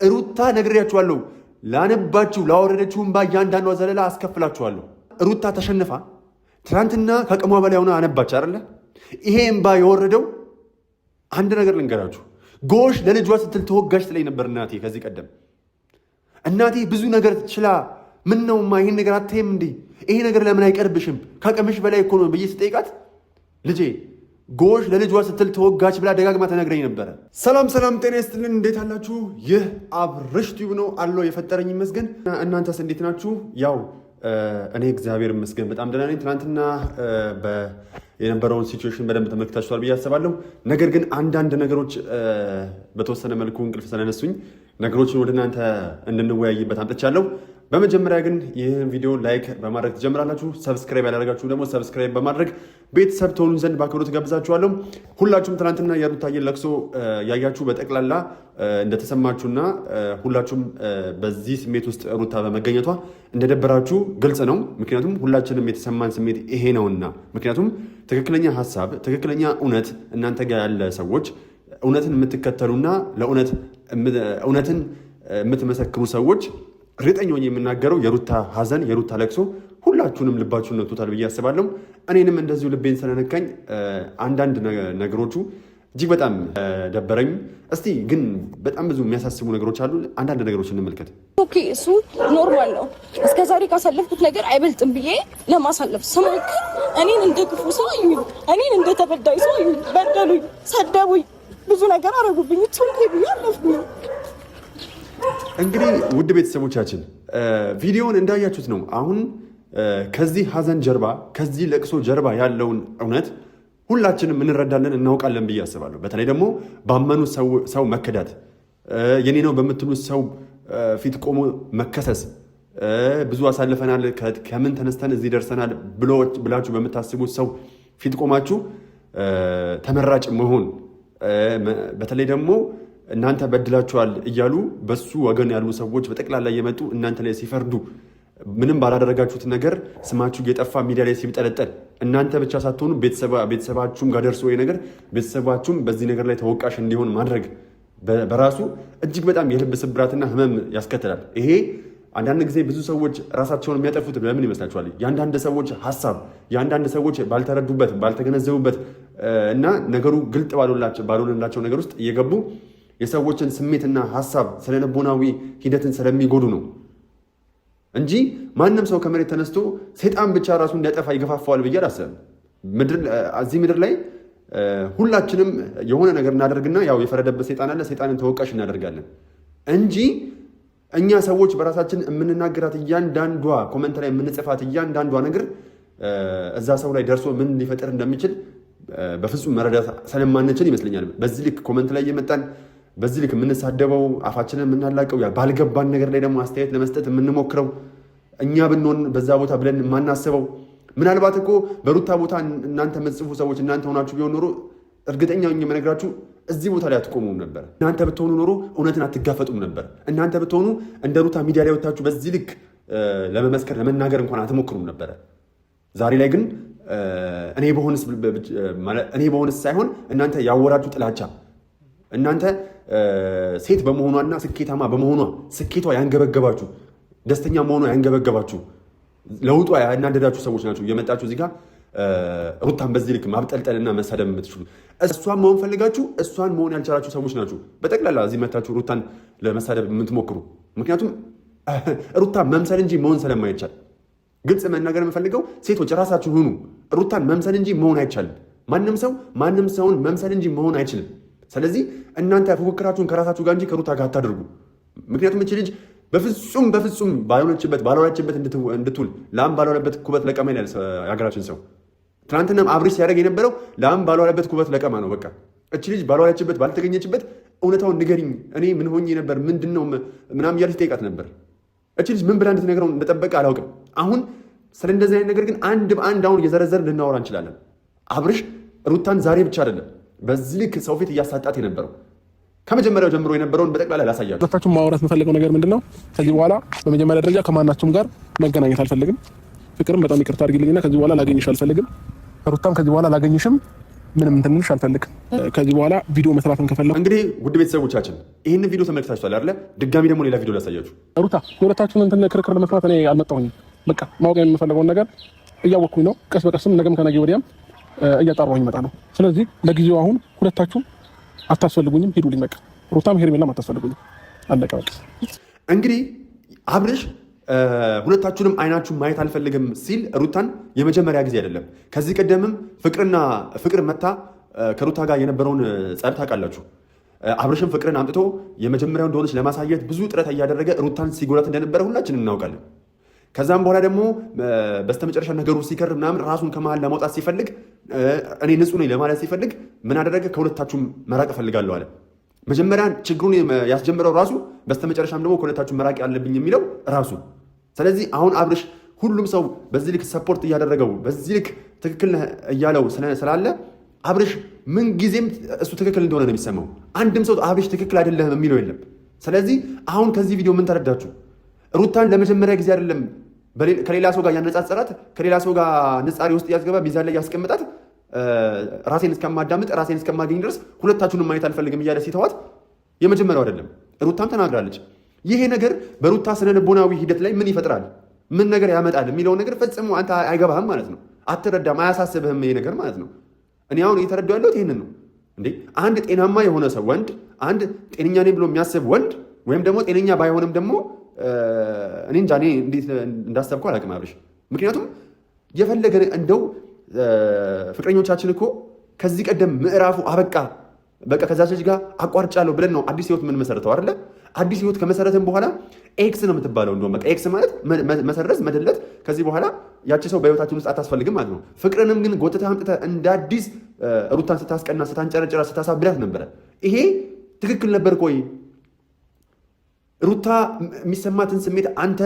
ሩታ ነግሬያችኋለሁ። ላነባችሁ ላወረደችው እንባ እያንዳንዷ ዘለላ አስከፍላችኋለሁ። ሩታ ተሸንፋ ትናንትና ከቅሟ በላይ ሆና አነባች አይደለ? ይሄ እንባ የወረደው አንድ ነገር ልንገራችሁ። ጎሽ ለልጇ ስትል ተወጋሽ ትለኝ ነበር እናቴ። ከዚህ ቀደም እናቴ ብዙ ነገር ችላ ምን ነውማ ይሄን ነገር አትይም እንዴ? ይሄ ነገር ለምን አይቀርብሽም? ከአቅምሽ በላይ እኮ ነው ብዬ ስጠይቃት ልጄ ጎሽ ለልጇ ስትል ተወጋች ብላ ደጋግማ ተነግረኝ ነበረ። ሰላም ጤና ይስጥልን። እንዴት አላችሁ? ይህ አብርሽ ቲዩብ ነው አለው የፈጠረኝ ይመስገን። እናንተስ እንዴት ናችሁ? ያው እኔ እግዚአብሔር ይመስገን በጣም ደህና ነኝ። ትናንትና የነበረውን ሲቹዌሽን በደንብ ተመልክታችኋል ብዬ አስባለሁ። ነገር ግን አንዳንድ ነገሮች በተወሰነ መልኩ እንቅልፍ ስለነሱኝ ነገሮችን ወደ እናንተ እንድንወያይበት አምጥቻለሁ። በመጀመሪያ ግን ይህን ቪዲዮ ላይክ በማድረግ ትጀምራላችሁ። ሰብስክራይብ ያላደረጋችሁ ደግሞ ሰብስክራይብ በማድረግ ቤተሰብ ትሆኑ ዘንድ በአክብሮት ጋብዛችኋለሁ። ሁላችሁም ትናንትና የሩታዬን ለቅሶ ያያችሁ በጠቅላላ እንደተሰማችሁና ሁላችሁም በዚህ ስሜት ውስጥ ሩታ በመገኘቷ እንደደበራችሁ ግልጽ ነው። ምክንያቱም ሁላችንም የተሰማን ስሜት ይሄ ነውና፣ ምክንያቱም ትክክለኛ ሀሳብ፣ ትክክለኛ እውነት እናንተ ጋር ያለ ሰዎች እውነትን የምትከተሉና እውነትን የምትመሰክሩ ሰዎች እርግጠኛ ሆኜ የምናገረው የሩታ ሀዘን የሩታ ለቅሶ ሁላችሁንም ልባችሁን ነክቶታል ብዬ አስባለሁ። እኔንም እንደዚሁ ልቤን ስለነካኝ አንዳንድ ነገሮቹ እጅግ በጣም ደበረኝ። እስቲ ግን በጣም ብዙ የሚያሳስቡ ነገሮች አሉ። አንዳንድ ነገሮች እንመልከት። ኦኬ እሱ ኖርማል ነው። እስከ ዛሬ ካሳለፍኩት ነገር አይበልጥም ብዬ ለማሳለፍ ስሞክር እኔን እንደ ክፉ ሰው አዩኝ፣ እኔን እንደ ተበዳይ ሰው አዩኝ፣ በደሉኝ፣ ሰደቡኝ፣ ብዙ ነገር አረጉብኝ። ኦኬ ብዬ አለፍኩኝ። እንግዲህ ውድ ቤተሰቦቻችን ቪዲዮውን እንዳያችሁት ነው። አሁን ከዚህ ሀዘን ጀርባ ከዚህ ለቅሶ ጀርባ ያለውን እውነት ሁላችንም እንረዳለን እናውቃለን ብዬ አስባለሁ። በተለይ ደግሞ ባመኑት ሰው መከዳት፣ የኔ ነው በምትሉት ሰው ፊት ቆሞ መከሰስ፣ ብዙ አሳልፈናል ከምን ተነስተን እዚህ ደርሰናል ብላችሁ በምታስቡት ሰው ፊት ቆማችሁ ተመራጭ መሆን፣ በተለይ ደግሞ እናንተ በድላችኋል እያሉ በሱ ወገን ያሉ ሰዎች በጠቅላላ እየመጡ እናንተ ላይ ሲፈርዱ፣ ምንም ባላደረጋችሁት ነገር ስማችሁ እየጠፋ ሚዲያ ላይ ሲጠለጠል፣ እናንተ ብቻ ሳትሆኑ ቤተሰባችሁም ጋር ደርሶ ነገር ቤተሰባችሁም በዚህ ነገር ላይ ተወቃሽ እንዲሆን ማድረግ በራሱ እጅግ በጣም የልብ ስብራትና ሕመም ያስከትላል። ይሄ አንዳንድ ጊዜ ብዙ ሰዎች ራሳቸውን የሚያጠፉት ለምን ይመስላችኋል? የአንዳንድ ሰዎች ሀሳብ የአንዳንድ ሰዎች ባልተረዱበት ባልተገነዘቡበት እና ነገሩ ግልጥ ባልሆነላቸው ነገር ውስጥ እየገቡ የሰዎችን ስሜትና ሀሳብ ስለልቦናዊ ሂደትን ስለሚጎዱ ነው እንጂ ማንም ሰው ከመሬት ተነስቶ ሰይጣን ብቻ ራሱ እንዲያጠፋ ይገፋፋዋል ብዬ አላስብም። እዚህ ምድር ላይ ሁላችንም የሆነ ነገር እናደርግና ያው የፈረደበት ሰይጣን አለ፣ ሰይጣንን ተወቃሽ እናደርጋለን እንጂ እኛ ሰዎች በራሳችን የምንናገራት እያንዳንዷ ኮመንት ላይ የምንጽፋት እያንዳንዷ ነገር እዛ ሰው ላይ ደርሶ ምን ሊፈጥር እንደሚችል በፍጹም መረዳት ስለማንችል ይመስለኛል በዚህ ልክ ኮመንት ላይ እየመጣን በዚህ ልክ የምንሳደበው፣ አፋችንን የምናላቀው፣ ባልገባን ነገር ላይ ደግሞ አስተያየት ለመስጠት የምንሞክረው፣ እኛ ብንሆን በዛ ቦታ ብለን የማናስበው። ምናልባት እኮ በሩታ ቦታ እናንተ የምትጽፉ ሰዎች እናንተ ሆናችሁ ቢሆን ኖሮ እርግጠኛ የምነግራችሁ እዚህ ቦታ ላይ አትቆሙም ነበር። እናንተ ብትሆኑ ኖሮ እውነትን አትጋፈጡም ነበር። እናንተ ብትሆኑ እንደ ሩታ ሚዲያ ላይ ወታችሁ በዚህ ልክ ለመመስከር ለመናገር እንኳን አትሞክሩም ነበረ። ዛሬ ላይ ግን እኔ በሆንስ ሳይሆን እናንተ ያወራችሁ ጥላቻ፣ እናንተ ሴት በመሆኗና ስኬታማ በመሆኗ ስኬቷ ያንገበገባችሁ፣ ደስተኛ መሆኗ ያንገበገባችሁ፣ ለውጧ ያናደዳችሁ ሰዎች ናቸው እየመጣችሁ እዚህ ጋር ሩታን በዚህ ልክ ማብጠልጠልና መሳደብ የምትችሉ። እሷን መሆን ፈልጋችሁ እሷን መሆን ያልቻላችሁ ሰዎች ናችሁ በጠቅላላ እዚህ መታችሁ ሩታን ለመሳደብ የምትሞክሩ። ምክንያቱም ሩታን መምሰል እንጂ መሆን ስለማይቻል ግልጽ መናገር የምፈልገው ሴቶች ራሳችሁ ሁኑ። ሩታን መምሰል እንጂ መሆን አይቻልም። ማንም ሰውን መምሰል እንጂ መሆን አይችልም። ስለዚህ እናንተ ፉክክራችሁን ከራሳችሁ ጋር እንጂ ከሩታ ጋር አታድርጉ። ምክንያቱም እቺ ልጅ በፍጹም ባልሆነችበት እንድትውል ላም ባልሆነበት ኩበት ለቀማ ይላል የሀገራችን ሰው። ትናንትናም አብርሽ ሲያደርግ የነበረው ላም ባልሆነበት ኩበት ለቀማ ነው። በቃ እቺ ልጅ ባልሆነችበት ባልተገኘችበት እውነታውን ንገሪኝ፣ እኔ ምን ሆኜ ነበር ምንድን ነው ምናምን እያለች ጠይቃት ነበር። እቺ ልጅ ምን ብላ እንድትነግረው እንደጠበቀ አላውቅም። አሁን ስለ እንደዚህ አይነት ነገር ግን አንድ በአንድ አሁን እየዘረዘር ልናወራ እንችላለን። አብርሽ ሩታን ዛሬ ብቻ አይደለም በዚህ ልክ ሰው ፊት እያሳጣት የነበረው ከመጀመሪያው ጀምሮ የነበረውን በጠቅላላ ላሳያችሁ። ሁለታችሁም ማውራት የምፈልገው ነገር ምንድን ነው? ከዚህ በኋላ በመጀመሪያ ደረጃ ከማናችሁም ጋር መገናኘት አልፈልግም። ፍቅርም በጣም ይቅርታ አድርጊልኝና ከዚህ በኋላ ላገኝሽ አልፈልግም። ሩታም ከዚህ በኋላ ላገኝሽም ምንም እንትንሽ አልፈልግም። ከዚህ በኋላ ቪዲዮ መስራትን ከፈለኩ እንግዲህ ውድ ቤተሰቦቻችን ይህንን ቪዲዮ ተመልክታችኋል አይደለ? ድጋሚ ደግሞ ሌላ ቪዲዮ ላሳያችሁ። ሩታ የሁለታችሁን እንትን ክርክር ለመስራት እኔ አልመጣሁኝም። በቃ ማወቅ የምፈልገውን ነገር እያወቅኩኝ ነው። ቀስ በቀስም ነገም ከነገ ወዲያም እያጣራሁኝ እመጣለሁ። ስለዚህ ለጊዜው አሁን ሁለታችሁም አታስፈልጉኝም፣ ሂዱልኝ። በቃ ሩታም ሄርሜላም አታስፈልጉኝም። አለቀ በቃ። እንግዲህ አብርሽ ሁለታችሁንም አይናችሁን ማየት አልፈልግም ሲል ሩታን የመጀመሪያ ጊዜ አይደለም። ከዚህ ቀደምም ፍቅር መታ ከሩታ ጋር የነበረውን ጸብ ታውቃላችሁ። አብርሽም ፍቅርን አምጥቶ የመጀመሪያው እንደሆነች ለማሳየት ብዙ ጥረት እያደረገ ሩታን ሲጎዳት እንደነበረ ሁላችንም እናውቃለን። ከዛም በኋላ ደግሞ በስተመጨረሻ ነገሩ ሲከር ምናምን ራሱን ከመሃል ለማውጣት ሲፈልግ እኔ ንጹህ ነኝ ለማለት ሲፈልግ ምን አደረገ? ከሁለታችሁም መራቅ እፈልጋለሁ አለ። መጀመሪያ ችግሩን ያስጀምረው ራሱ፣ በስተመጨረሻም ደግሞ ከሁለታችሁ መራቅ ያለብኝ የሚለው ራሱ። ስለዚህ አሁን አብርሽ ሁሉም ሰው በዚህ ልክ ሰፖርት እያደረገው በዚህ ልክ ትክክል እያለው ስላለ አብርሽ ምን ጊዜም እሱ ትክክል እንደሆነ ነው የሚሰማው። አንድም ሰው አብርሽ ትክክል አይደለም የሚለው የለም። ስለዚህ አሁን ከዚህ ቪዲዮ ምን ተረዳችሁ? ሩታን ለመጀመሪያ ጊዜ አይደለም ከሌላ ሰው ጋር ያነጻጸራት፣ ከሌላ ሰው ጋር ንጻሪ ውስጥ ያስገባ፣ ሚዛን ላይ ያስቀምጣት፣ ራሴን እስከማዳምጥ ራሴን እስከማገኝ ድረስ ሁለታችሁንም ማየት አልፈልግም እያለ ሲተዋት የመጀመሪያው አይደለም። ሩታም ተናግራለች። ይሄ ነገር በሩታ ስነ ልቦናዊ ሂደት ላይ ምን ይፈጥራል፣ ምን ነገር ያመጣል የሚለውን ነገር ፈጽሞ አንተ አይገባህም ማለት ነው። አትረዳም፣ አያሳስብህም ይሄ ነገር ማለት ነው። እኔ አሁን እየተረዳሁ ያለሁት ይህንን ነው። እንዴ አንድ ጤናማ የሆነ ሰው ወንድ፣ አንድ ጤነኛ ነኝ ብሎ የሚያስብ ወንድ ወይም ደግሞ ጤነኛ ባይሆንም ደግሞ እኔ እንጃ እኔ እንዴት እንዳሰብኩ አላውቅም አብርሽ። ምክንያቱም የፈለገ እንደው ፍቅረኞቻችን እኮ ከዚህ ቀደም ምዕራፉ አበቃ በቃ ከዛች ልጅ ጋር አቋርጫለሁ ብለን ነው አዲስ ህይወት የምንመሰረተው አይደለ? አዲስ ህይወት ከመሰረትን በኋላ ኤክስ ነው የምትባለው። እንደውም በቃ ኤክስ ማለት መሰረዝ፣ መደለት። ከዚህ በኋላ ያቺ ሰው በህይወታችን ውስጥ አታስፈልግም ማለት ነው። ፍቅርንም ግን ጎትተህ አምጥተህ እንደ አዲስ ሩታን ስታስቀና፣ ስታንጨረጭራ፣ ስታሳብዳት ነበረ። ይሄ ትክክል ነበር? ቆይ ሩታ የሚሰማትን ስሜት አንተ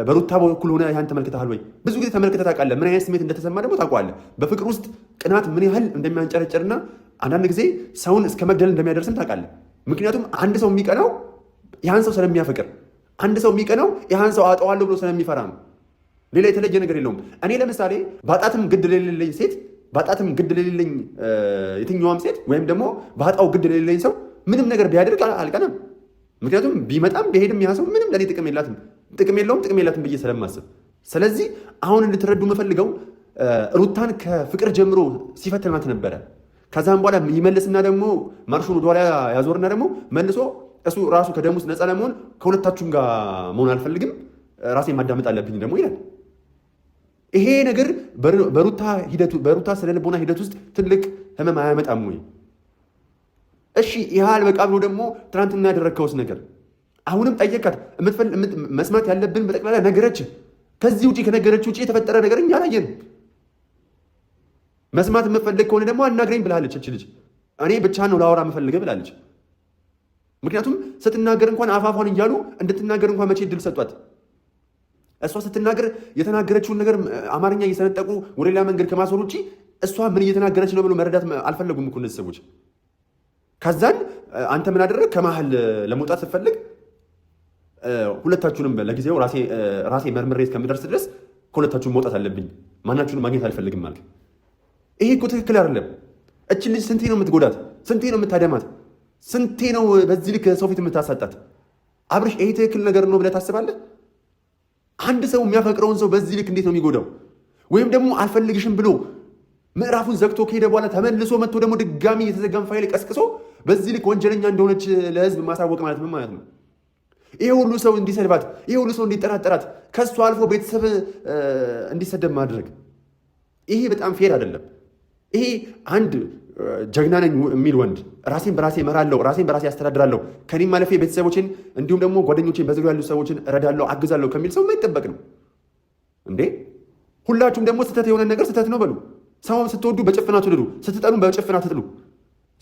በሩታ በኩል ሆነ ያን ተመልክተሃል ወይ? ብዙ ጊዜ ተመልክተህ ታውቃለህ። ምን አይነት ስሜት እንደተሰማ ደግሞ ታውቀዋለህ። በፍቅር ውስጥ ቅናት ምን ያህል እንደሚያንጨረጭርና አንዳንድ ጊዜ ሰውን እስከ መግደል እንደሚያደርስም ታውቃለህ። ምክንያቱም አንድ ሰው የሚቀናው ያን ሰው ስለሚያፈቅር፣ አንድ ሰው የሚቀናው ያን ሰው አጠዋለሁ ብሎ ስለሚፈራ ነው። ሌላ የተለየ ነገር የለውም። እኔ ለምሳሌ ባጣትም ግድ ለሌለኝ ሴት፣ ባጣትም ግድ ለሌለኝ የትኛዋም ሴት ወይም ደግሞ ባጣው ግድ ለሌለኝ ሰው ምንም ነገር ቢያደርግ አልቀናም። ምክንያቱም ቢመጣም ቢሄድም ያ ሰው ምንም ለኔ ጥቅም የላትም ብዬ ስለማስብ። ስለዚህ አሁን እንድትረዱ የምፈልገው ሩታን ከፍቅር ጀምሮ ሲፈትናት ነበረ። ከዛም በኋላ ይመልስና ደግሞ ማርሹን ወደኋላ ያዞርና ደግሞ መልሶ እሱ ራሱ ከደም ውስጥ ነፃ ለመሆን ከሁለታችሁም ጋር መሆን አልፈልግም፣ ራሴን ማዳመጥ አለብኝ ደግሞ ይላል። ይሄ ነገር በሩታ ስነ ልቦና ሂደት ውስጥ ትልቅ ህመም አያመጣም ወይ? እሺ ይህ አልበቃ ብሎ ደግሞ ትናንትና ያደረግከውስ ነገር አሁንም ጠየቃት። መስማት ያለብን በጠቅላላ ነገረች። ከዚህ ውጭ ከነገረች ውጭ የተፈጠረ ነገር እኛ አላየንም። መስማት የምፈልግ ከሆነ ደግሞ አናግረኝ ብላለች። እች ልጅ እኔ ብቻ ነው ላወራ የምፈልገ ብላለች። ምክንያቱም ስትናገር እንኳን አፋፏን እያሉ እንድትናገር እንኳን መቼ እድል ሰጧት? እሷ ስትናገር የተናገረችውን ነገር አማርኛ እየሰነጠቁ ወደ ሌላ መንገድ ከማስወር ውጭ እሷ ምን እየተናገረች ነው ብሎ መረዳት አልፈለጉም እኮ እነዚህ ሰዎች። ከዛን አንተ ምን አደረግ? ከመሀል ለመውጣት ስትፈልግ ሁለታችሁንም ለጊዜው ራሴ መርምሬ እስከምደርስ ድረስ ከሁለታችሁም መውጣት አለብኝ፣ ማናችሁንም ማግኘት አልፈልግም ማለት። ይሄ እኮ ትክክል አይደለም። እችን ልጅ ስንቴ ነው የምትጎዳት? ስንቴ ነው የምታደማት? ስንቴ ነው በዚህ ልክ ሰው ፊት የምታሳጣት? አብርሽ ይሄ ትክክል ነገር ነው ብለህ ታስባለህ? አንድ ሰው የሚያፈቅረውን ሰው በዚህ ልክ እንዴት ነው የሚጎዳው? ወይም ደግሞ አልፈልግሽም ብሎ ምዕራፉን ዘግቶ ከሄደ በኋላ ተመልሶ መጥቶ ደግሞ ድጋሚ የተዘጋን ፋይል ቀስቅሶ በዚህ ልክ ወንጀለኛ እንደሆነች ለህዝብ ማሳወቅ ማለት ምን ማለት ነው? ይሄ ሁሉ ሰው እንዲሰድባት፣ ይሄ ሁሉ ሰው እንዲጠራጠራት፣ ከሱ አልፎ ቤተሰብ እንዲሰደብ ማድረግ፣ ይሄ በጣም ፌር አይደለም። ይሄ አንድ ጀግና ነኝ የሚል ወንድ ራሴን በራሴ እመራለሁ፣ ራሴን በራሴ ያስተዳድራለሁ፣ ከኔም ማለፌ ቤተሰቦችን እንዲሁም ደግሞ ጓደኞችን በዙሪያ ያሉ ሰዎችን እረዳለሁ፣ አግዛለሁ ከሚል ሰው የማይጠበቅ ነው እንዴ። ሁላችሁም ደግሞ ስህተት የሆነ ነገር ስህተት ነው በሉ። ሰውን ስትወዱ በጭፍና ትውደዱ፣ ስትጠሉ በጭፍና ትጥሉ።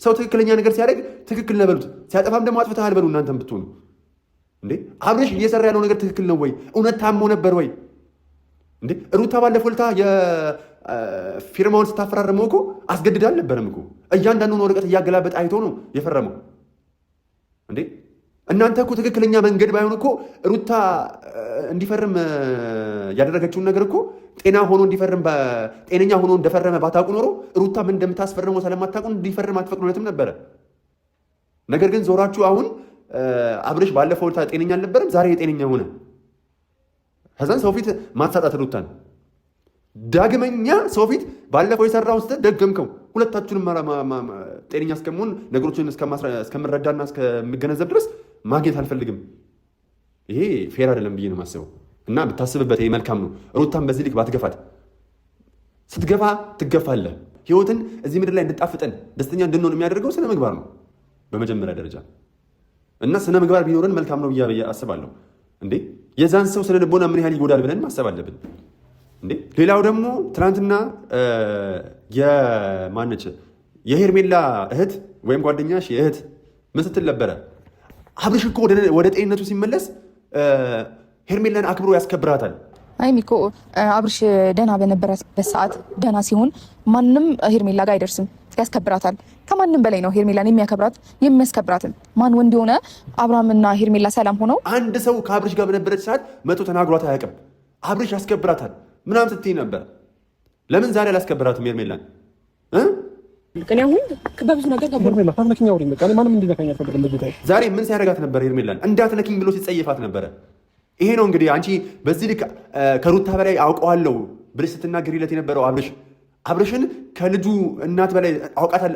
ሰው ትክክለኛ ነገር ሲያደርግ ትክክል ነው በሉት፣ ሲያጠፋም ደግሞ አጥፍተሃል በሉ። እናንተም ብትሆኑ እንዴ አብርሽ እየሰራ ያለው ነገር ትክክል ነው ወይ? እውነት ታሞ ነበር ወይ? እንዴ ሩታ ባለፈው ዕለት ፊርማውን ስታፈራረመው እኮ አስገድዳ አልነበረም እኮ። እያንዳንዱን ወረቀት እያገላበጠ አይቶ ነው የፈረመው። እንዴ እናንተ እኮ ትክክለኛ መንገድ ባይሆን እኮ ሩታ እንዲፈርም ያደረገችውን ነገር እኮ ጤና ሆኖ እንዲፈርም ጤነኛ ሆኖ እንደፈረመ ባታውቁ ኖሮ ሩታ ምን እንደምታስፈርመው ስለማታውቁ እንዲፈርም አትፈቅዱለትም ነበረ። ነገር ግን ዞራችሁ አሁን አብርሽ ባለፈው ጤነኛ አልነበረም፣ ዛሬ ጤነኛ ሆነ። ከዛን ሰው ፊት ማትሳጣት ሩታን ዳግመኛ ሰው ፊት ባለፈው የሰራውን ስህተት ደገምከው። ሁለታችሁንም ጤነኛ እስከመሆን ነገሮችን እስከምረዳና እስከምገነዘብ ድረስ ማግኘት አልፈልግም። ይሄ ፌር አይደለም ብዬ ነው የማስበው እና ብታስብበት ይሄ መልካም ነው። ሩታን በዚህ ልክ ባትገፋት። ስትገፋ ትገፋለህ። ህይወትን እዚህ ምድር ላይ እንድጣፍጠን ደስተኛ እንድንሆን የሚያደርገው ስነ ምግባር ነው በመጀመሪያ ደረጃ እና ስነ ምግባር ቢኖረን መልካም ነው ብዬ አስባለሁ። እንዴ የዛን ሰው ስነ ልቦና ምን ያህል ይጎዳል ብለን ማሰብ አለብን። እንዴ ሌላው ደግሞ ትናንትና የማነች የሄርሜላ እህት ወይም ጓደኛሽ የእህት ምን ስትል ነበረ? አብርሽ እኮ ወደ ጤንነቱ ሲመለስ ሄርሜላን አክብሮ ያስከብራታል። አይ ሚኮ አብርሽ ደህና በነበረበት ሰዓት ደህና ሲሆን ማንም ሄርሜላ ጋር አይደርስም፣ ያስከብራታል። ከማንም በላይ ነው ሄርሜላን የሚያከብራት የሚያስከብራትም። ማን ወንድ የሆነ አብርሃምና ሄርሜላ ሰላም ሆነው አንድ ሰው ከአብርሽ ጋር በነበረች ሰዓት መቶ ተናግሯት አያውቅም። አብርሽ ያስከብራታል ምናምን ስትይ ነበር። ለምን ዛሬ አላስከብራትም ሄርሜላን? በብዙ ነገር ዛሬ ምን ሲያደርጋት ነበር? ሄርሜላን እንዳትነኪኝ ብሎ ሲጸየፋት ነበረ። ይሄ ነው እንግዲህ አንቺ በዚህ ልክ ከሩታ በላይ አውቀዋለሁ ብለሽ ስትናገሪለት የነበረው አብርሽን ከልጁ እናት በላይ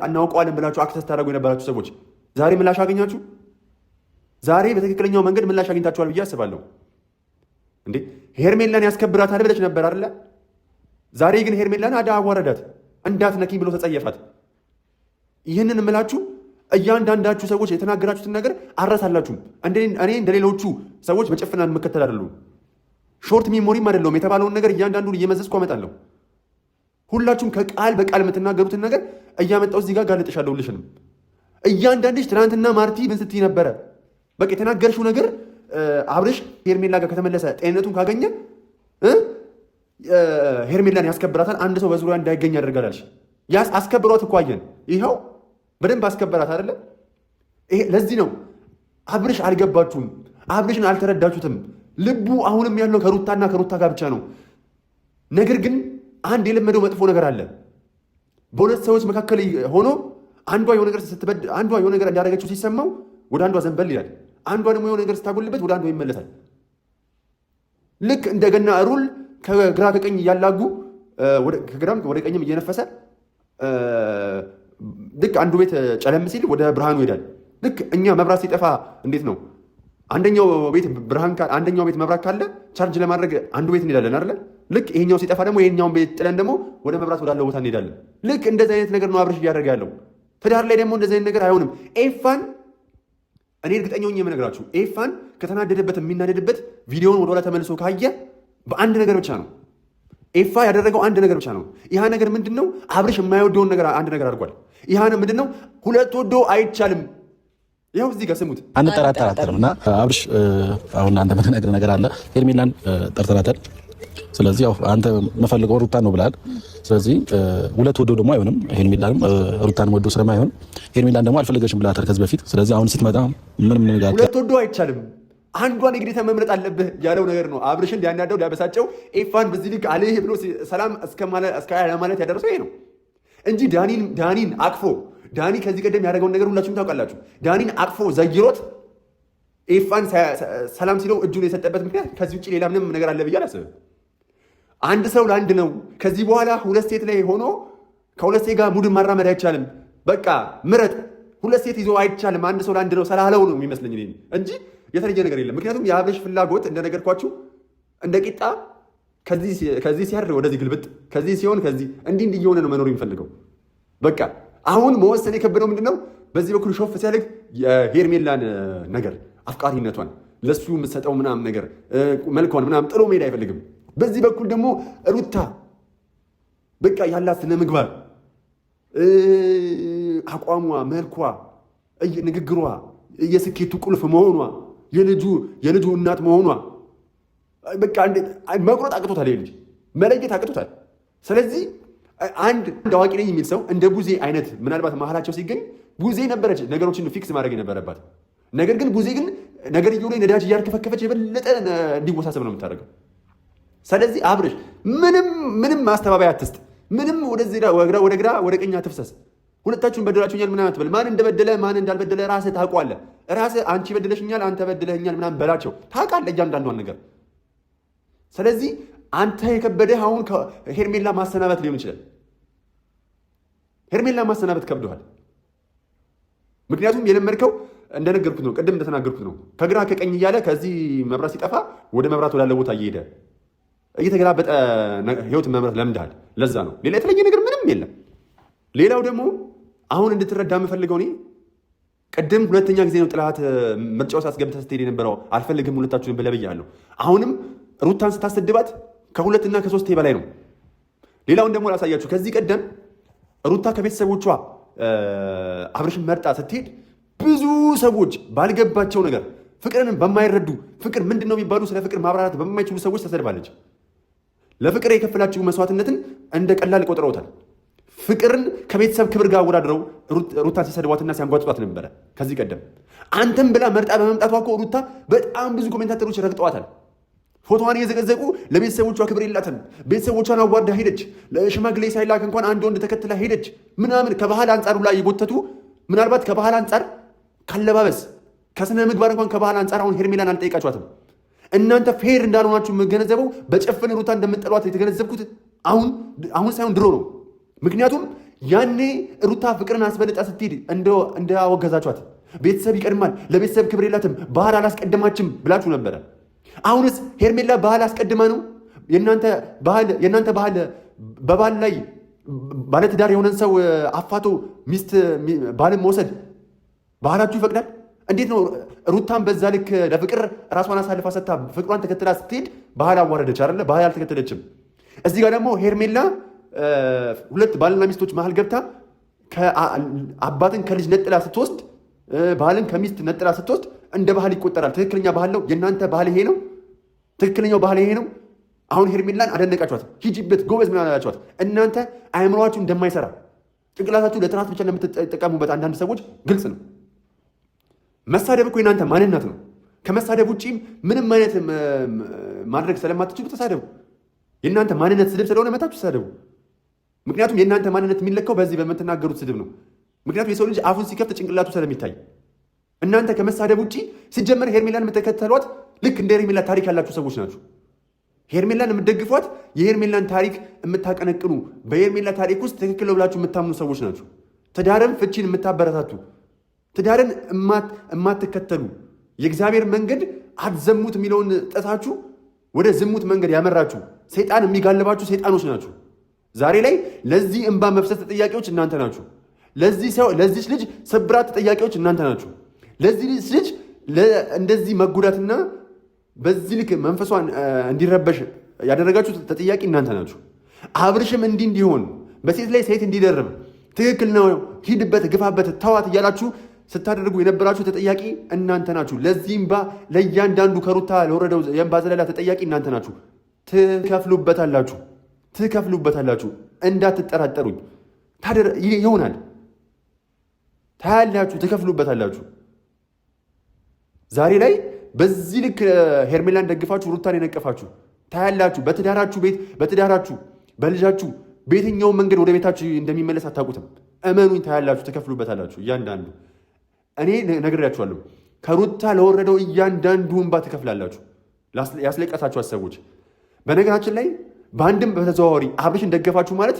እናውቀዋለን ብላችሁ አክሰስ ታደርጉ የነበራችሁ ሰዎች ዛሬ ምላሽ አገኛችሁ። ዛሬ በትክክለኛው መንገድ ምላሽ አግኝታችኋል ብዬ አስባለሁ። እንዴ ሄርሜላን ያስከብራታል ብለሽ ነበር አይደለ? ዛሬ ግን ሄርሜላን አዋረዳት፣ እንዳትነኪኝ ብሎ ተጸየፋት። ይህንን የምላችሁ እያንዳንዳችሁ ሰዎች የተናገራችሁትን ነገር አረሳላችሁም። እኔ እንደሌሎቹ ሰዎች በጭፍና የምከተል አይደለሁም። ሾርት ሚሞሪም አይደለሁም። የተባለውን ነገር እያንዳንዱን እየመዘዝኩ አመጣለሁ። ሁላችሁም ከቃል በቃል የምትናገሩትን ነገር እያመጣው እዚህ ጋር ጋልጥሻለሁልሽንም። እያንዳንድሽ ትናንትና ማርቲ ምን ስትይ ነበረ? በቃ የተናገርሽው ነገር አብርሽ ሄርሜላ ጋር ከተመለሰ ጤንነቱን ካገኘ ሄርሜላን ያስከብራታል፣ አንድ ሰው በዙሪያ እንዳይገኝ ያደርጋላልሽ። አስከብሯት እኮ አየን። ይኸው በደንብ አስከበራት አይደለ? ለዚህ ነው አብርሽ አልገባችሁም፣ አብርሽን አልተረዳችሁትም። ልቡ አሁንም ያለው ከሩታና ከሩታ ጋር ብቻ ነው። ነገር ግን አንድ የለመደው መጥፎ ነገር አለ። በሁለት ሰዎች መካከል ሆኖ አንዷ የሆነ ነገር እንዳደረገችው ሲሰማው ወደ አንዷ ዘንበል ይላል። አንዷ ደግሞ የሆነ ነገር ስታጎልበት ወደ አንዷ ይመለሳል። ልክ እንደገና ሩል ከግራ ከቀኝ እያላጉ ከግራም ወደ ቀኝም እየነፈሰ ልክ አንዱ ቤት ጨለም ሲል ወደ ብርሃኑ ይሄዳል። ልክ እኛ መብራት ሲጠፋ እንዴት ነው አንደኛው ቤት መብራት ካለ ቻርጅ ለማድረግ አንዱ ቤት እንሄዳለን አይደለ? ልክ ይሄኛው ሲጠፋ ደግሞ ይሄኛውን ቤት ጥለን ደግሞ ወደ መብራት ወዳለው ቦታ እንሄዳለን። ልክ እንደዚህ አይነት ነገር ነው አብርሽ እያደረገ ያለው። ትዳር ላይ ደግሞ እንደዚህ አይነት ነገር አይሆንም። ኤፋን እኔ እርግጠኛ ሆኜ የምነግራችሁ ኤፋን ከተናደደበት የሚናደድበት ቪዲዮውን ወደኋላ ተመልሶ ካየ በአንድ ነገር ብቻ ነው። ኤፋ ያደረገው አንድ ነገር ብቻ ነው። ይህ ነገር ምንድን ነው? አብርሽ የማይወደውን ነገር አንድ ነገር አድርጓል። ይህ ምንድን ነው? ሁለት ወዶ አይቻልም። ይኸው እዚህ ጋር ስሙት። አንጠራጠራጠርም እና አብርሽ አሁን አንተ የምትነግረው ነገር አለ። ሄርሜላን ጠርጥራታል። ስለዚህ ያው አንተ መፈልገው ሩታን ነው ብላል። ስለዚህ ሁለት ወዶ ደግሞ አይሆንም። ሄርሜላንም ሩታን ወዶ ስለማይሆን ሄርሜላን ደግሞ አልፈለገሽም ብላታል ከዚህ በፊት። ስለዚህ አሁን ስትመጣ ምንም ነገር ሁለት ወዶ አይቻልም፣ አንዷን የግዴታ መምረጥ አለብህ ያለው ነገር ነው። አብርሽን ሊያናደው ሊያበሳጨው ኤፋን በዚህ ልክ አለህ ብሎ ሰላም እስከ ማለት ያደረሰው ይሄ ነው እንጂ ዳኒን አቅፎ ዳኒ ከዚህ ቀደም ያደረገውን ነገር ሁላችሁም ታውቃላችሁ። ዳኒን አቅፎ ዘይሮት ኤፋን ሰላም ሲለው እጁን የሰጠበት ምክንያት ከዚህ ውጭ ሌላ ምንም ነገር አለ ብዬ አላስብም። አንድ ሰው ለአንድ ነው። ከዚህ በኋላ ሁለት ሴት ላይ ሆኖ ከሁለት ሴት ጋር ሙድን ማራመድ አይቻልም። በቃ ምረጥ። ሁለት ሴት ይዞ አይቻልም። አንድ ሰው ለአንድ ነው ስላለው ነው የሚመስለኝ እንጂ የተለየ ነገር የለም። ምክንያቱም የአብርሽ ፍላጎት እንደነገርኳችሁ እንደ ቂጣ ከዚህ ሲያር ወደዚህ ግልብጥ፣ ከዚህ ሲሆን ከዚህ እንዲህ እየሆነ ነው መኖር የሚፈልገው። በቃ አሁን መወሰን የከበደው ምንድን ነው? በዚህ በኩል ሾፍ ሲያደርግ የሄርሜላን ነገር አፍቃሪነቷን ለሱ የምትሰጠው ምናምን ነገር መልኳን ምናምን ጥሎ መሄድ አይፈልግም። በዚህ በኩል ደግሞ ሩታ በቃ ያላት ስነ ምግባር፣ አቋሟ፣ መልኳ፣ ንግግሯ የስኬቱ ቁልፍ መሆኗ፣ የልጁ እናት መሆኗ በቃ መቁረጥ አቅቶታል። ልጅ መለየት አቅቶታል። ስለዚህ አንድ አዋቂ ነኝ የሚል ሰው እንደ ቡዜ አይነት ምናልባት መሀላቸው ሲገኝ ቡዜ ነበረች ነገሮችን ፊክስ ማድረግ የነበረባት። ነገር ግን ቡዜ ግን ነገርየው ላይ ነዳጅ እያርከፈከፈች የበለጠ እንዲወሳሰብ ነው የምታደርገው። ስለዚህ አብርሽ ምንም ማስተባበያ አትስጥ። ምንም ወደ ግራ ወደ ቀኝ አትፍሰስ። ሁለታችሁን በደላችሁኛል ምናምን አትበል። ማን እንደበደለ ማን እንዳልበደለ ራስህ ታውቀዋለህ። ራስህ አንቺ በደለሽኛል፣ አንተ በደለኛል ምናምን በላቸው። ታውቃለህ እያንዳንዷን ነገር። ስለዚህ አንተ የከበደህ አሁን ሄርሜላ ማሰናበት ሊሆን ይችላል። ሄርሜላ ማሰናበት ከብዶሃል። ምክንያቱም የለመድከው እንደነገርኩት ነው፣ ቅድም እንደተናገርኩት ነው። ከግራ ከቀኝ እያለ ከዚህ መብራት ሲጠፋ ወደ መብራት ወዳለ ቦታ እየሄደ እየተገላበጠ ህይወትን መምራት ለምደሃል። ለዛ ነው፣ ሌላ የተለየ ነገር ምንም የለም። ሌላው ደግሞ አሁን እንድትረዳ የምፈልገው እኔ ቅድም ሁለተኛ ጊዜ ነው ጥላት ምርጫ ውስጥ አስገብተህ ስትሄድ የነበረው አልፈልግም ሁለታችሁን ብለህ ብያለሁ። አሁንም ሩታን ስታሰድባት ከሁለትና ከሶስቴ በላይ ነው። ሌላውን ደግሞ ላሳያችሁ። ከዚህ ቀደም ሩታ ከቤተሰቦቿ አብርሽን መርጣ ስትሄድ ብዙ ሰዎች ባልገባቸው ነገር ፍቅርን በማይረዱ ፍቅር ምንድን ነው የሚባሉ ስለ ፍቅር ማብራራት በማይችሉ ሰዎች ተሰድባለች። ለፍቅር የከፈላችሁ መስዋዕትነትን እንደ ቀላል ቆጥረውታል። ፍቅርን ከቤተሰብ ክብር ጋር አወዳድረው ሩታን ሲሰድቧትና ሲያንጓጥጧት ነበረ። ከዚህ ቀደም አንተም ብላ መርጣ በመምጣቷ እኮ ሩታ በጣም ብዙ ኮሜንታተሮች ረግጠዋታል። ፎቶዋን እየዘቀዘቁ ለቤተሰቦቿ ክብር የላትም፣ ቤተሰቦቿን አዋርዳ ሄደች፣ ለሽማግሌ ሳይላክ እንኳን አንድ ወንድ ተከትላ ሄደች ምናምን ከባህል አንጻሩ ላይ የጎተቱ ምናልባት ከባህል አንጻር ካለባበስ ከስነ ምግባር እንኳን ከባህል አንጻር አሁን ሄርሜላን አልጠይቃችኋትም። እናንተ ፌር እንዳልሆናችሁ የምገነዘበው በጭፍን ሩታ እንደምጠሏት የተገነዘብኩት አሁን ሳይሆን ድሮ ነው። ምክንያቱም ያኔ ሩታ ፍቅርን አስበልጣ ስትሄድ እንዳወገዛችኋት ቤተሰብ ይቀድማል፣ ለቤተሰብ ክብር የላትም፣ ባህል አላስቀድማችም ብላችሁ ነበረ። አሁንስ ሄርሜላ ባህል አስቀድማ ነው? የእናንተ ባህል በባል ላይ ባለትዳር የሆነን ሰው አፋቶ ሚስት ባልን መውሰድ ባህላችሁ ይፈቅዳል? እንዴት ነው ሩታን በዛ ልክ ለፍቅር ራሷን አሳልፋ ሰጥታ ፍቅሯን ተከትላ ስትሄድ ባህል አዋረደች አይደለ? ባህል አልተከተለችም። እዚህ ጋር ደግሞ ሄርሜላ ሁለት ባልና ሚስቶች መሀል ገብታ አባትን ከልጅ ነጥላ ስትወስድ ባህልን ከሚስት ነጥላ ስትወስድ እንደ ባህል ይቆጠራል። ትክክለኛ ባህል ነው? የእናንተ ባህል ይሄ ነው? ትክክለኛው ባህል ይሄ ነው? አሁን ሄርሜላን አደነቃችኋት፣ ሂጂበት ጎበዝ ምን አላችኋት? እናንተ አእምሯችሁ እንደማይሰራ ጭንቅላታችሁ ለጥናት ብቻ ለምትጠቀሙበት አንዳንድ ሰዎች ግልጽ ነው። መሳደብ እኮ የእናንተ ማንነት ነው። ከመሳደብ ውጭ ምንም አይነት ማድረግ ስለማትችሉ ተሳደቡ። የእናንተ ማንነት ስድብ ስለሆነ መታችሁ ተሳደቡ። ምክንያቱም የእናንተ ማንነት የሚለካው በዚህ በምትናገሩት ስድብ ነው። ምክንያቱም የሰው ልጅ አፉን ሲከፍት ጭንቅላቱ ስለሚታይ እናንተ ከመሳደብ ውጭ ሲጀመር ሄርሜላን የምትከተሏት ልክ እንደ ሄርሜላ ታሪክ ያላችሁ ሰዎች ናችሁ። ሄርሜላን የምትደግፏት የሄርሜላን ታሪክ የምታቀነቅኑ በሄርሜላ ታሪክ ውስጥ ትክክል ብላችሁ የምታምኑ ሰዎች ናችሁ። ትዳርን ፍቺን የምታበረታቱ ትዳርን የማትከተሉ የእግዚአብሔር መንገድ አትዘሙት የሚለውን ጥሳችሁ ወደ ዝሙት መንገድ ያመራችሁ ሰይጣን የሚጋልባችሁ ሰይጣኖች ናችሁ። ዛሬ ላይ ለዚህ እንባ መፍሰስ ተጠያቂዎች እናንተ ናችሁ። ለዚህ ልጅ ስብራት ተጠያቂዎች እናንተ ናችሁ። ለዚህ ልጅ እንደዚህ መጎዳትና በዚህ ልክ መንፈሷን እንዲረበሽ ያደረጋችሁ ተጠያቂ እናንተ ናችሁ። አብርሽም እንዲሆን በሴት ላይ ሴት እንዲደርብ ትክክል ነው፣ ሂድበት፣ ግፋበት፣ ተዋት እያላችሁ ስታደርጉ የነበራችሁ ተጠያቂ እናንተ ናችሁ። ለዚህ እንባ ለእያንዳንዱ ከሩታ ለወረደው የእንባ ዘለላ ተጠያቂ እናንተ ናችሁ። ትከፍሉበታላችሁ። እንዳትጠራጠሩኝ ይሆናል። ታያላችሁ፣ ትከፍሉበታላችሁ። ዛሬ ላይ በዚህ ልክ ሄርሜላን ደግፋችሁ ሩታን የነቀፋችሁ ታያላችሁ። በትዳራችሁ በልጃችሁ በየትኛው መንገድ ወደ ቤታችሁ እንደሚመለስ አታውቁትም። እመኑኝ፣ ታያላችሁ፣ ትከፍሉበታላችሁ። እያንዳንዱ እኔ ነግሬያችኋለሁ። ከሩታ ለወረደው እያንዳንዱ እንባ ትከፍላላችሁ። ያስለቀሳችሁ ሰዎች በነገራችን ላይ በአንድም በተዘዋዋሪ አብርሽን ደገፋችሁ ማለት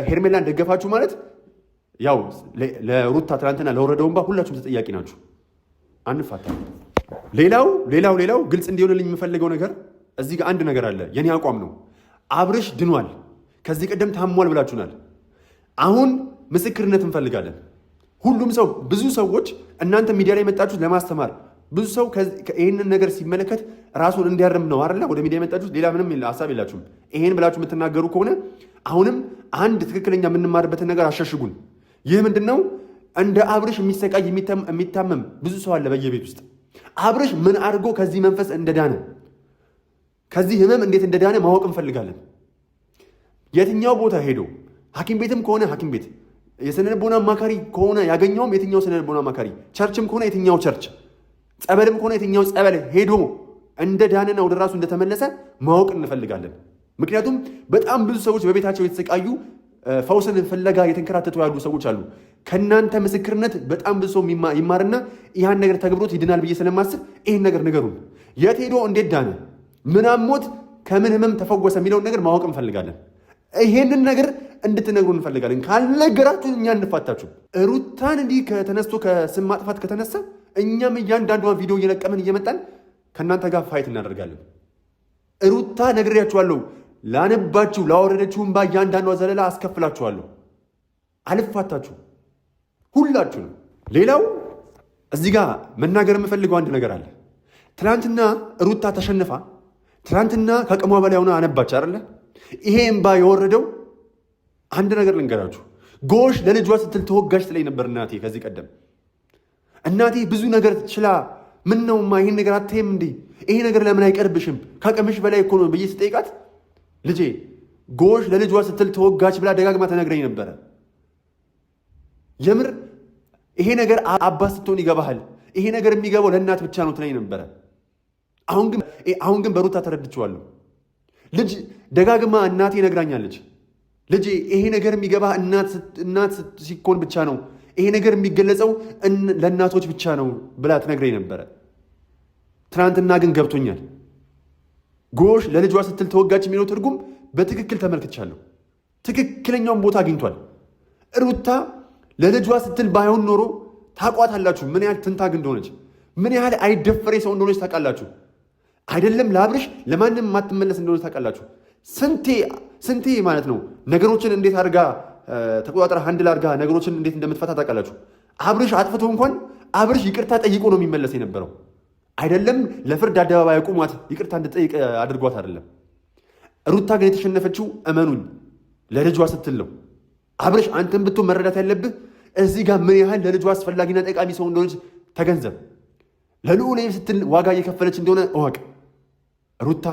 ሄርሜላን ደገፋችሁ ማለት ያው ለሩታ ትናንትና ለወረደው እንባ ሁላችሁም ተጠያቂ ናችሁ። አንፋታ። ሌላው ግልጽ እንዲሆንልኝ የምፈልገው ነገር እዚህ ጋር አንድ ነገር አለ። የኔ አቋም ነው። አብርሽ ድኗል። ከዚህ ቀደም ታሟል ብላችሁናል። አሁን ምስክርነት እንፈልጋለን። ሁሉም ሰው ብዙ ሰዎች እናንተ ሚዲያ ላይ መጣችሁት ለማስተማር ብዙ ሰው ይህንን ነገር ሲመለከት ራሱን እንዲያርም ነው አይደለ ወደ ሚዲያ የመጣችሁት። ሌላ ምንም ሀሳብ የላችሁም። ይሄን ብላችሁ የምትናገሩ ከሆነ አሁንም አንድ ትክክለኛ የምንማርበትን ነገር አሸሽጉን። ይህ ምንድን ነው? እንደ አብርሽ የሚሰቃይ የሚታመም ብዙ ሰው አለ በየቤት ውስጥ። አብርሽ ምን አድርጎ ከዚህ መንፈስ እንደዳነ ከዚህ ህመም እንዴት እንደዳነ ማወቅ እንፈልጋለን። የትኛው ቦታ ሄዶ ሐኪም ቤትም ከሆነ ሐኪም ቤት የስነ ልቦና አማካሪ ከሆነ ያገኘውም የትኛው ስነ ልቦና አማካሪ፣ ቸርችም ከሆነ የትኛው ቸርች፣ ጸበልም ከሆነ የትኛው ጸበል ሄዶ እንደ ዳነና ወደ ራሱ እንደተመለሰ ማወቅ እንፈልጋለን። ምክንያቱም በጣም ብዙ ሰዎች በቤታቸው የተሰቃዩ ፈውስን ፍለጋ የተንከራተቱ ያሉ ሰዎች አሉ። ከእናንተ ምስክርነት በጣም ብዙ ሰው ይማርና ያን ነገር ተገብሮት ይድናል ብዬ ስለማስብ ይህን ነገር ንገሩን። የት ሄዶ እንዴት ዳነ፣ ምን አሞት፣ ከምን ህመም ተፈወሰ የሚለውን ነገር ማወቅ እንፈልጋለን። ይሄንን ነገር እንድትነግሩ እንፈልጋለን። ካልነገራችሁ እኛ እንፋታችሁ። ሩታን እንዲህ ከተነስቶ ከስም ማጥፋት ከተነሳ እኛም እያንዳንዷን ቪዲዮ እየለቀምን እየመጣን ከእናንተ ጋር ፋይት እናደርጋለን። ሩታ ነግሬያችኋለሁ፣ ላነባችሁ ላወረደችውን እያንዳንዷ ዘለላ አስከፍላችኋለሁ። አልፋታችሁ ሁላችሁ ነው። ሌላው እዚህ ጋር መናገር የምፈልገው አንድ ነገር አለ። ትናንትና ሩታ ተሸንፋ ትናንትና ከአቅሟ በላይ ሆና አነባች አይደለ? ይሄ እምባ የወረደው አንድ ነገር ልንገራችሁ። ጎሽ ለልጇ ስትል ተወጋሽ ትለኝ ነበር እናቴ። ከዚህ ቀደም እናቴ ብዙ ነገር ችላ ምን ነውማ ይሄን ነገር አትይም እንዴ? ይሄ ነገር ለምን አይቀርብሽም? ከአቅምሽ በላይ እኮ ነው ብዬ ስጠይቃት ልጄ ጎሽ ለልጇ ስትል ተወጋች ብላ ደጋግማ ተነግረኝ ነበረ። የምር ይሄ ነገር አባት ስትሆን ይገባሃል። ይሄ ነገር የሚገባው ለእናት ብቻ ነው ትለኝ ነበረ። አሁን ግን በሩታ ተረድቼዋለሁ። ልጅ ደጋግማ እናቴ ነግራኛለች። ልጄ ይሄ ነገር የሚገባ እናት ሲኮን ብቻ ነው፣ ይሄ ነገር የሚገለጸው ለእናቶች ብቻ ነው ብላ ትነግረኝ ነበረ። ትናንትና ግን ገብቶኛል። ጎሽ ለልጇ ስትል ተወጋች የሚለው ትርጉም በትክክል ተመልክቻለሁ። ትክክለኛውን ቦታ አግኝቷል። ሩታ ለልጇ ስትል ባይሆን ኖሮ ታቋታላችሁ ምን ያህል ትንታግ እንደሆነች፣ ምን ያህል አይደፈሬ ሰው እንደሆነች ታውቃላችሁ። አይደለም ለአብርሽ ለማንም የማትመለስ እንደሆነች ታውቃላችሁ። ስንቴ ማለት ነው ነገሮችን እንዴት አድርጋ ተቆጣጥራ ሃንድል አድርጋ ነገሮችን እንዴት እንደምትፈታ ታውቃላችሁ። አብርሽ አጥፍቶ እንኳን አብርሽ ይቅርታ ጠይቆ ነው የሚመለስ የነበረው። አይደለም ለፍርድ አደባባይ አቁሟት ይቅርታ እንድጠይቅ አድርጓት አይደለም። ሩታ ግን የተሸነፈችው እመኑኝ ለልጇ ስትል ነው። አብርሽ አንተን ብትሆን መረዳት ያለብህ እዚህ ጋር ምን ያህል ለልጇ አስፈላጊና ጠቃሚ ሰው እንደሆነች ተገንዘብ። ለልዑል ስትል ዋጋ እየከፈለች እንደሆነ እወቅ። ሩታ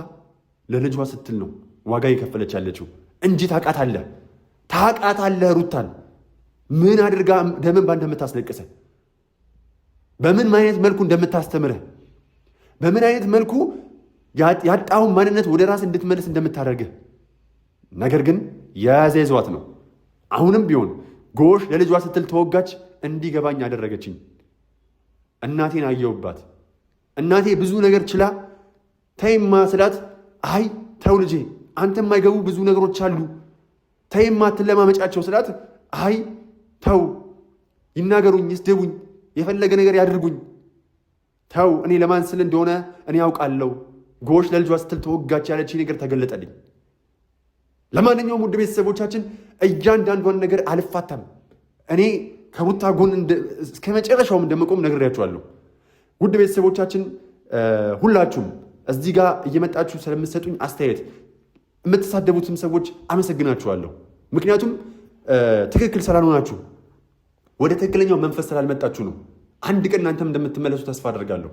ለልጇ ስትል ነው ዋጋ እየከፈለች ያለችው እንጂ ታውቃታለህ ሩታን ምን አድርጋ ደምን ባ እንደምታስለቅሰ፣ በምን አይነት መልኩ እንደምታስተምርህ፣ በምን አይነት መልኩ ያጣውን ማንነት ወደ ራስ እንድትመልስ እንደምታደርግህ። ነገር ግን የያዘ ይዟት ነው። አሁንም ቢሆን ጎሽ ለልጇ ስትል ተወጋች እንዲገባኝ አደረገችኝ። እናቴን አየውባት። እናቴ ብዙ ነገር ችላ ተይማ ስላት አይ ተው ልጄ አንተ የማይገቡ ብዙ ነገሮች አሉ ተይማ አትለማመጫቸው ስላት አይ ተው ይናገሩኝ፣ ይስደቡኝ፣ የፈለገ ነገር ያድርጉኝ፣ ተው እኔ ለማን ስል እንደሆነ እኔ ያውቃለሁ። ጎሽ ለልጇ ስትል ተወጋች ያለች ነገር ተገለጠልኝ። ለማንኛውም ውድ ቤተሰቦቻችን እያንዳንዷን ነገር አልፋታም። እኔ ከሩታ ጎን እስከ መጨረሻውም እንደምቆም ነግሬያችኋለሁ። ውድ ቤተሰቦቻችን ሁላችሁም እዚህ ጋር እየመጣችሁ ስለምትሰጡኝ አስተያየት የምትሳደቡትም ሰዎች አመሰግናችኋለሁ። ምክንያቱም ትክክል ስላልሆናችሁ ወደ ትክክለኛው መንፈስ ስላልመጣችሁ ነው። አንድ ቀን እናንተም እንደምትመለሱ ተስፋ አደርጋለሁ።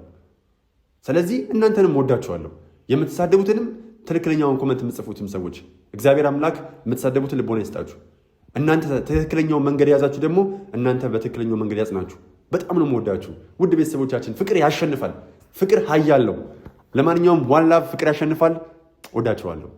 ስለዚህ እናንተንም ወዳችኋለሁ። የምትሳደቡትንም ትክክለኛውን ኮመንት የምትጽፉትም ሰዎች እግዚአብሔር አምላክ የምትሳደቡትን ልቦና ይስጣችሁ። እናንተ ትክክለኛውን መንገድ የያዛችሁ ደግሞ እናንተ በትክክለኛው መንገድ ያጽናችሁ። በጣም ነው የምወዳችሁ ውድ ቤተሰቦቻችን። ፍቅር ያሸንፋል። ፍቅር ኃያል ነው። ለማንኛውም ዋላ ፍቅር ያሸንፋል። ወዳችኋለሁ።